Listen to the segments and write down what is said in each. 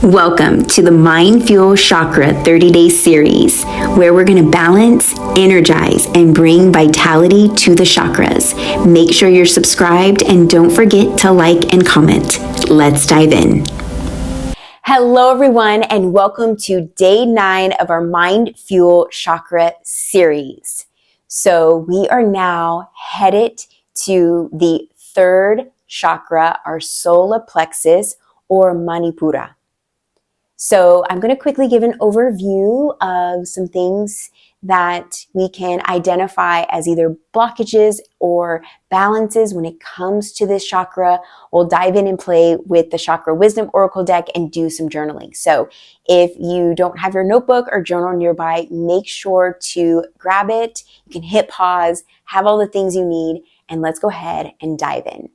Welcome to the Mind Fuel Chakra 30-day series, where we're going to balance, energize, and bring vitality to the chakras. Make sure you're subscribed and don't forget to like and comment. Let's dive in. Hello, everyone, and welcome to day 9 of our Mind Fuel Chakra series. So we are now headed to the third chakra, our solar plexus or Manipura. So I'm going to quickly give an overview of some things that we can identify as either blockages or balances when it comes to this chakra. We'll dive in and play with the Chakra Wisdom Oracle deck and do some journaling. So if you don't have your notebook or journal nearby, make sure to grab it. You can hit pause, have all the things you need, and let's go ahead and dive in.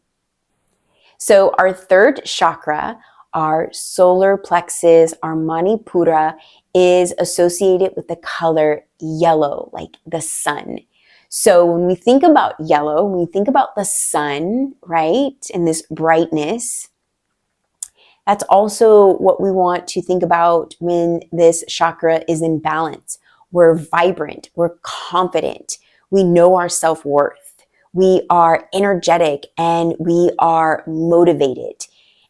So our third chakra, our solar plexus, our Manipura, is associated with the color yellow, like the sun. So when we think about yellow, when we think about the sun, right, and this brightness, that's also what we want to think about when this chakra is in balance. We're vibrant, we're confident, we know our self-worth, we are energetic, and we are motivated.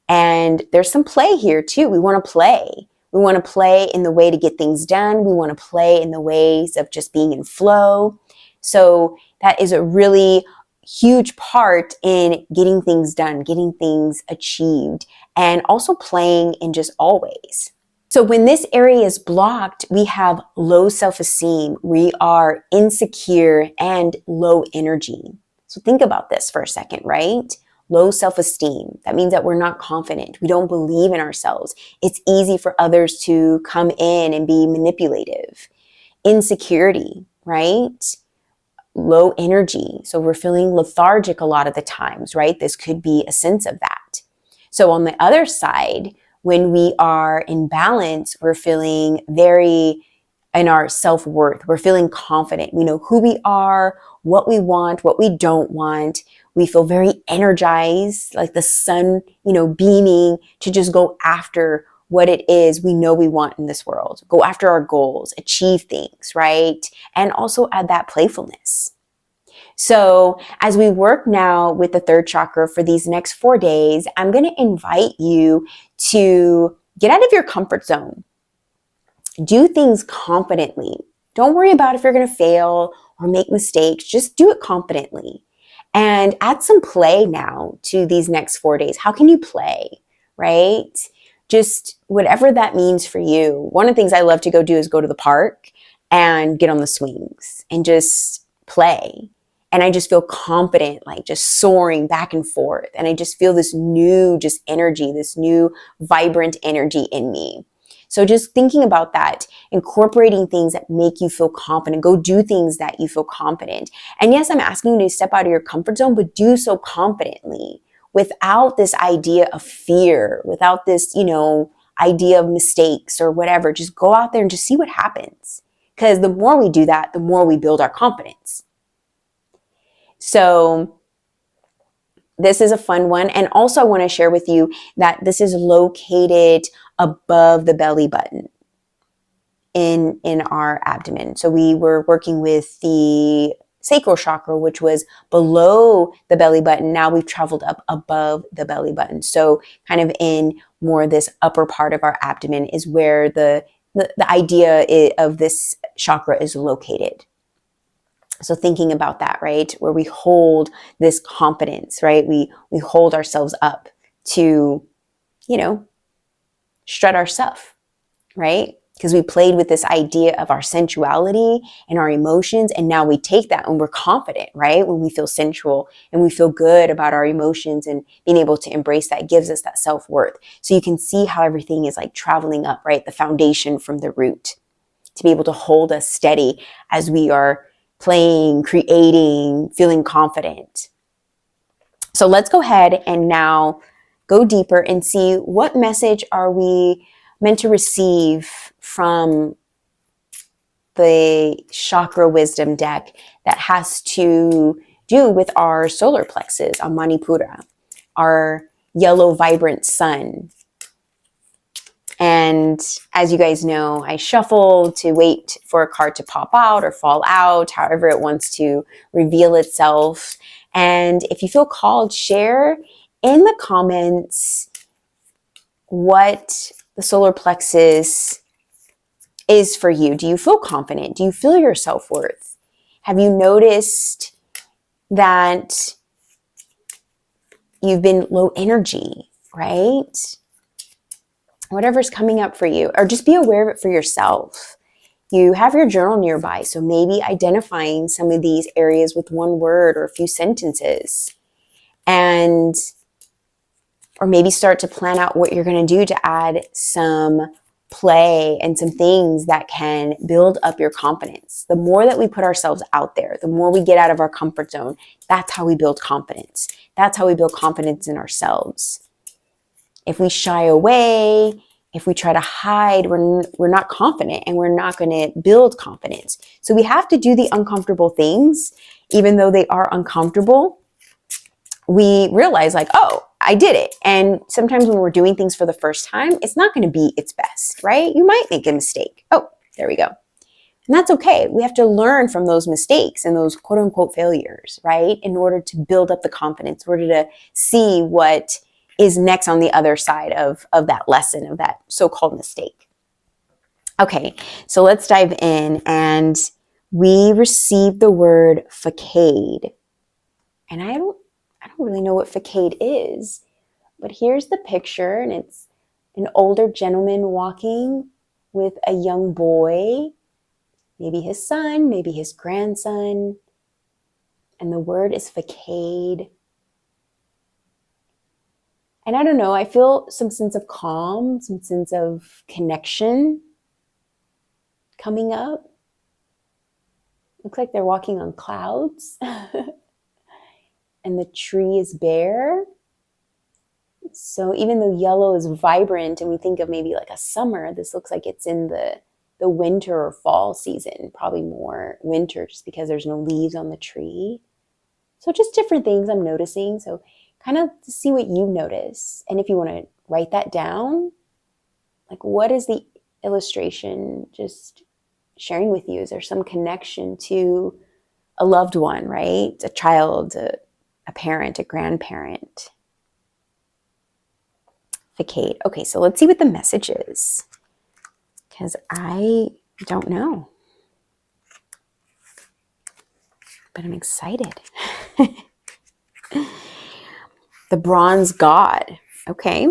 And there's some play here too. We want to play. We want to play in the way to get things done. We want to play in the ways of just being in flow. So that is a really huge part in getting things done, getting things achieved, and also playing in just all ways. So when this area is blocked, we have low self-esteem. We are insecure and low energy. So think about this for a second, right? Low self-esteem. That means that we're not confident. We don't believe in ourselves. It's easy for others to come in and be manipulative. Insecurity, right? Low energy. So we're feeling lethargic a lot of the times, right? This could be a sense of that. So on the other side, when we are in balance, we're feeling very in our self-worth. We're feeling confident. We know who we are, what we want, what we don't want. We feel very energized, like the sun, beaming to just go after what it is we know we want in this world. Go after our goals, achieve things, right? And also add that playfulness. So as we work now with the third chakra for these next 4 days, I'm going to invite you to get out of your comfort zone. Do things confidently. Don't worry about if you're going to fail or make mistakes. Just do it confidently. And add some play now to these next 4 days. How can you play, right? Just whatever that means for you. One of the things I love to go do is go to the park and get on the swings and just play. And I just feel confident, like just soaring back and forth. And I just feel this new just energy, this new vibrant energy in me. So just thinking about that, incorporating things that make you feel confident, go do things that you feel confident. And yes, I'm asking you to step out of your comfort zone, but do so confidently without this idea of fear, without this, idea of mistakes or whatever. Just go out there and just see what happens. Because the more we do that, the more we build our confidence. So this is a fun one. And also I want to share with you that this is located above the belly button in our abdomen. So we were working with the sacral chakra, which was below the belly button. Now we've traveled up above the belly button. So kind of in more this upper part of our abdomen is where the idea of this chakra is located. So thinking about that, right? Where we hold this confidence, right? We hold ourselves up to, strut our stuff, right? Because we played with this idea of our sensuality and our emotions. And now we take that and we're confident, right? When we feel sensual and we feel good about our emotions and being able to embrace that gives us that self-worth. So you can see how everything is like traveling up, right? The foundation from the root to be able to hold us steady as we are playing, creating, feeling confident. So let's go ahead and now go deeper and see what message are we meant to receive from the Chakra Wisdom deck that has to do with our solar plexus, our Manipura, our yellow vibrant sun. And And as you guys know, I shuffle to wait for a card to pop out or fall out, however it wants to reveal itself. And if you feel called, share in the comments what the solar plexus is for you. Do you feel confident? Do you feel your self-worth? Have you noticed that you've been low energy, right? Whatever's coming up for you, or just be aware of it for yourself. You have your journal nearby, so maybe identifying some of these areas with one word or a few sentences, and or maybe start to plan out what you're going to do to add some play and some things that can build up your confidence. The more that we put ourselves out there, the more we get out of our comfort zone, that's how we build confidence. That's how we build confidence in ourselves. If we shy away, if we try to hide, we're not confident, and we're not going to build confidence. So we have to do the uncomfortable things, even though they are uncomfortable. We realize like, oh, I did it. And sometimes when we're doing things for the first time, it's not going to be its best, right? You might make a mistake. Oh, there we go. And that's okay. We have to learn from those mistakes and those quote unquote failures, right? In order to build up the confidence, in order to see what is next on the other side of that lesson, of that so-called mistake. Okay, so let's dive in. And we received the word facade. And I don't really know what facade is, but here's the picture, and it's an older gentleman walking with a young boy, maybe his son, maybe his grandson, and the word is facade. And I don't know, I feel some sense of calm, some sense of connection coming up. Looks like they're walking on clouds. And the tree is bare. So even though yellow is vibrant and we think of maybe like a summer, this looks like it's in the winter or fall season, probably more winter just because there's no leaves on the tree. So just different things I'm noticing. So kind of to see what you notice. And if you want to write that down, like what is the illustration just sharing with you? Is there some connection to a loved one, right? A child, a parent, a grandparent. Facade. Okay, so let's see what the message is, because I don't know, but I'm excited. The bronze god. Okay.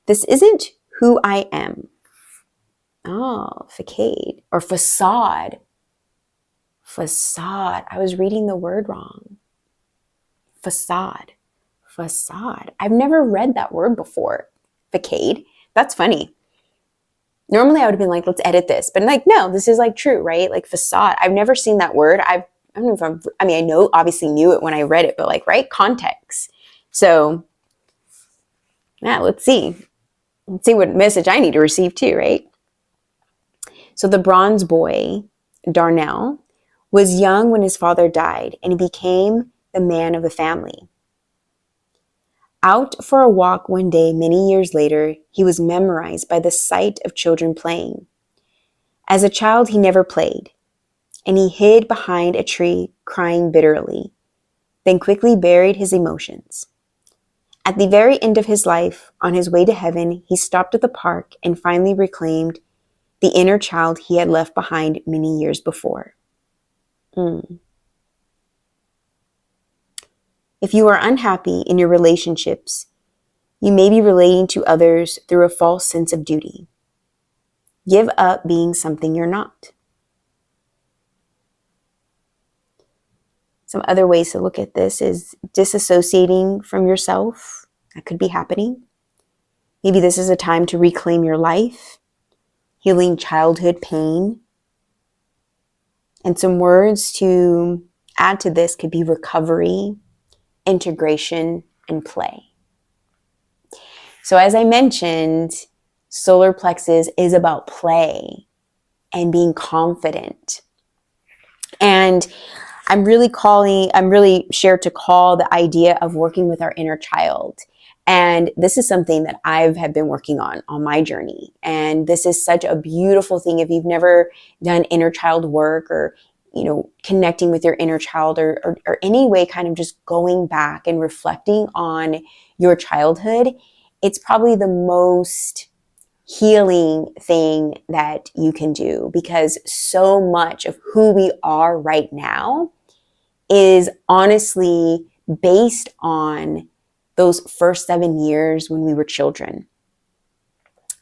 This isn't who I am. Oh, facade or facade. Facade. I was reading the word wrong. Facade. Facade. I've never read that word before. Facade. That's funny. Normally I would have been like, let's edit this. But like, no, this is like true, right? Like facade. I've never seen that word. I don't know if I know, obviously knew it when I read it, but like, right? Context. So yeah, let's see. Let's see what message I need to receive too, right? So the bronze boy, Darnell, was young when his father died, and he became the man of the family. Out for a walk one day many years later, he was memorized by the sight of children playing. As a child, he never played, and he hid behind a tree crying bitterly, then quickly buried his emotions. At the very end of his life, on his way to heaven, he stopped at the park and finally reclaimed the inner child he had left behind many years before. If you are unhappy in your relationships, you may be relating to others through a false sense of duty. Give up being something you're not. Some other ways to look at this is disassociating from yourself. That could be happening. Maybe this is a time to reclaim your life, healing childhood pain. And some words to add to this could be recovery, integration, and play. So as I mentioned, solar plexus is about play and being confident. And I'm really shared to call the idea of working with our inner child And this is something that have been working on my journey. And this is such a beautiful thing. If you've never done inner child work, or, connecting with your inner child, or any way kind of just going back and reflecting on your childhood, it's probably the most healing thing that you can do, because so much of who we are right now is honestly based on those first 7 years when we were children.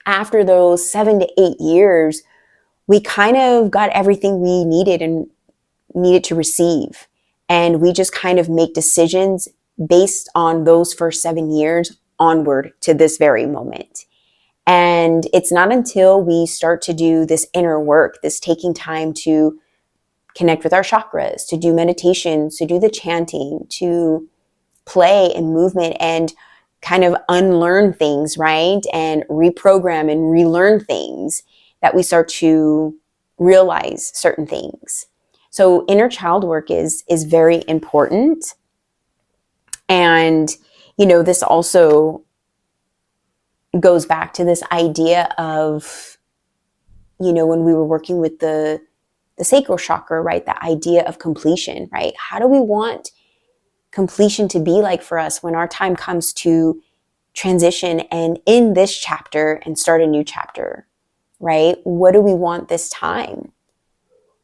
After those 7 to 8 years, we kind of got everything we needed and needed to receive. And we just kind of make decisions based on those first 7 years onward to this very moment. And it's not until we start to do this inner work, this taking time to connect with our chakras, to do meditations, to do the chanting, to play and movement, and kind of unlearn things, right? And reprogram and relearn things, that we start to realize certain things. So inner child work is very important. And, this also goes back to this idea of, when we were working with the sacral chakra, right? The idea of completion, right? How do we want completion to be like for us when our time comes to transition and end this chapter and start a new chapter, right? What do we want this time?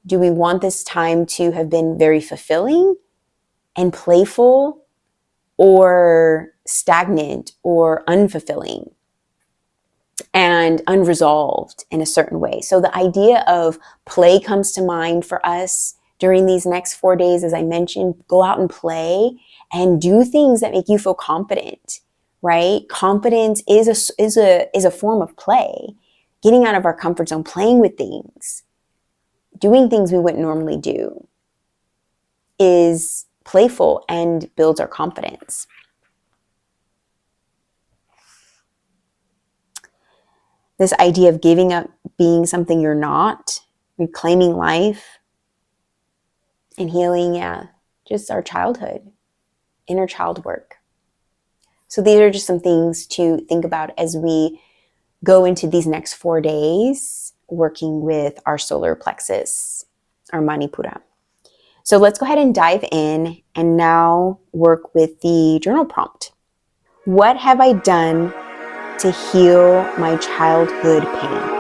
Do we want this time to have been very fulfilling and playful, or stagnant or unfulfilling and unresolved in a certain way? So the idea of play comes to mind for us during these next 4 days. As I mentioned, go out and play and do things that make you feel confident, right? Confidence is a form of play. Getting out of our comfort zone, playing with things, doing things we wouldn't normally do, is playful and builds our confidence. This idea of giving up being something you're not, reclaiming life, and healing, just our childhood, inner child work. So these are just some things to think about as we go into these next 4 days working with our solar plexus, our Manipura. So let's go ahead and dive in and now work with the journal prompt. What have I done to heal my childhood pain?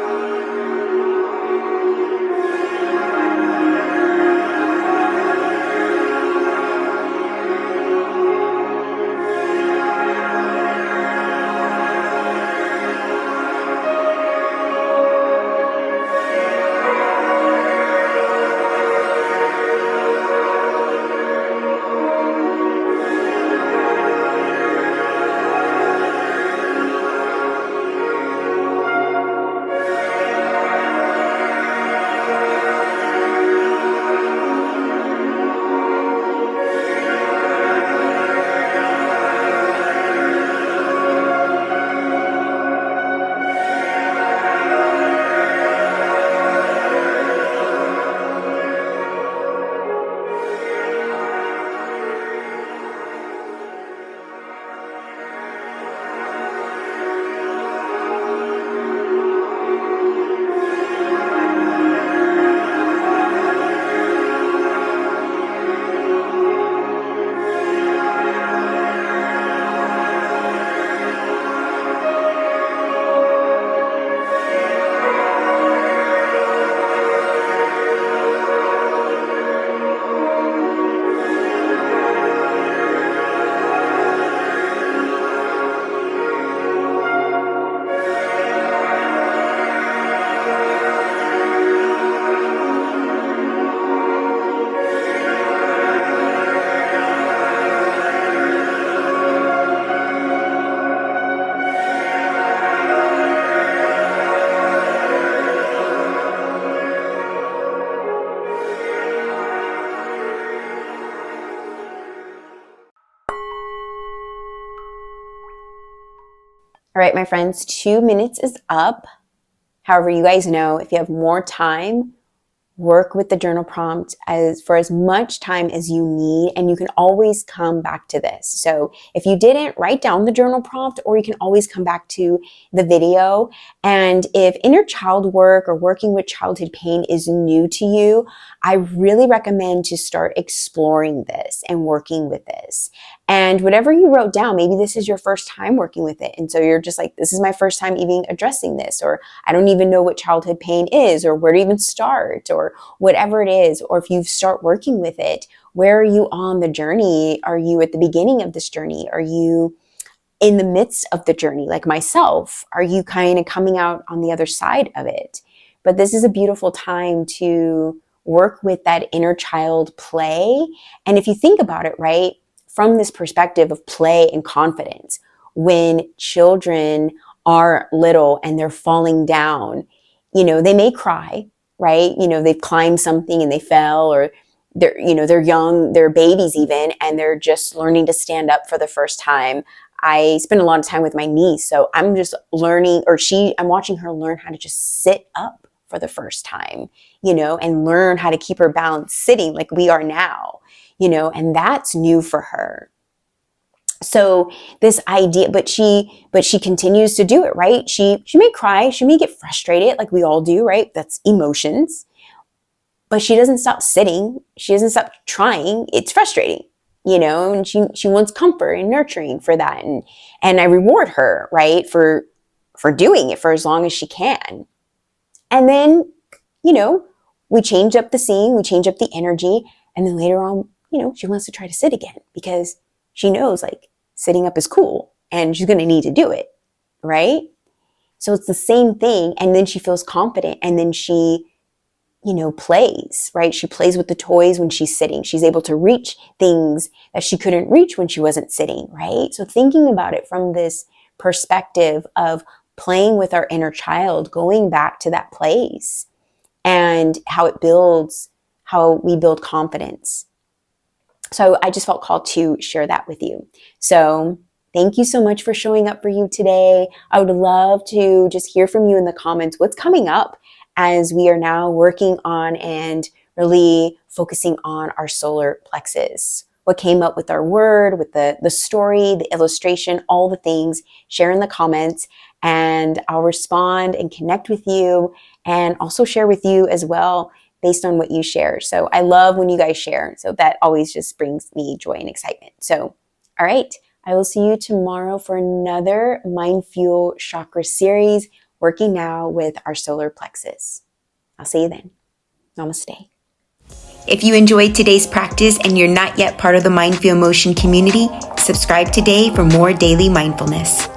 All right, my friends, 2 minutes is up. However, you guys know, if you have more time, work with the journal prompt for as much time as you need, and you can always come back to this. So if you didn't, write down the journal prompt, or you can always come back to the video. And if inner child work or working with childhood pain is new to you, I really recommend to start exploring this and working with this. And whatever you wrote down, maybe this is your first time working with it. And so you're just like, this is my first time even addressing this, or I don't even know what childhood pain is, or where to even start, or whatever it is. Or if you start working with it, where are you on the journey? Are you at the beginning of this journey? Are you in the midst of the journey, like myself? Are you kind of coming out on the other side of it? But this is a beautiful time to work with that inner child play. And if you think about it, right, from this perspective of play and confidence, when children are little and they're falling down, they may cry, right? They've climbed something and they fell, or they're young, they're babies even, and they're just learning to stand up for the first time. I spend a lot of time with my niece, so I'm just learning, I'm watching her learn how to just sit up for the first time, and learn how to keep her balance sitting like we are now, and that's new for her. So this idea, but she continues to do it, right? She may cry, she may get frustrated like we all do, right? That's emotions. But she doesn't stop sitting. She doesn't stop trying. It's frustrating, and she wants comfort and nurturing for that. And I reward her, right, for doing it for as long as she can. And then, we change up the scene, we change up the energy, and then later on, she wants to try to sit again because she knows like sitting up is cool and she's going to need to do it, right? So it's the same thing. And then she feels confident, and then she plays, right? She plays with the toys when she's sitting. She's able to reach things that she couldn't reach when she wasn't sitting, right? So thinking about it from this perspective of playing with our inner child, going back to that place, and how we build confidence. So I just felt called to share that with you. So thank you so much for showing up for you today. I would love to just hear from you in the comments. What's coming up as we are now working on and really focusing on our solar plexus? What came up with our word, with the story, the illustration, all the things, share in the comments, and I'll respond and connect with you, and also share with you as well based on what you share. So I love when you guys share. So that always just brings me joy and excitement. So, all right, I will see you tomorrow for another Mind Fuel Chakra series, working now with our solar plexus. I'll see you then. Namaste. If you enjoyed today's practice and you're not yet part of the Mind Fuel Motion community, subscribe today for more daily mindfulness.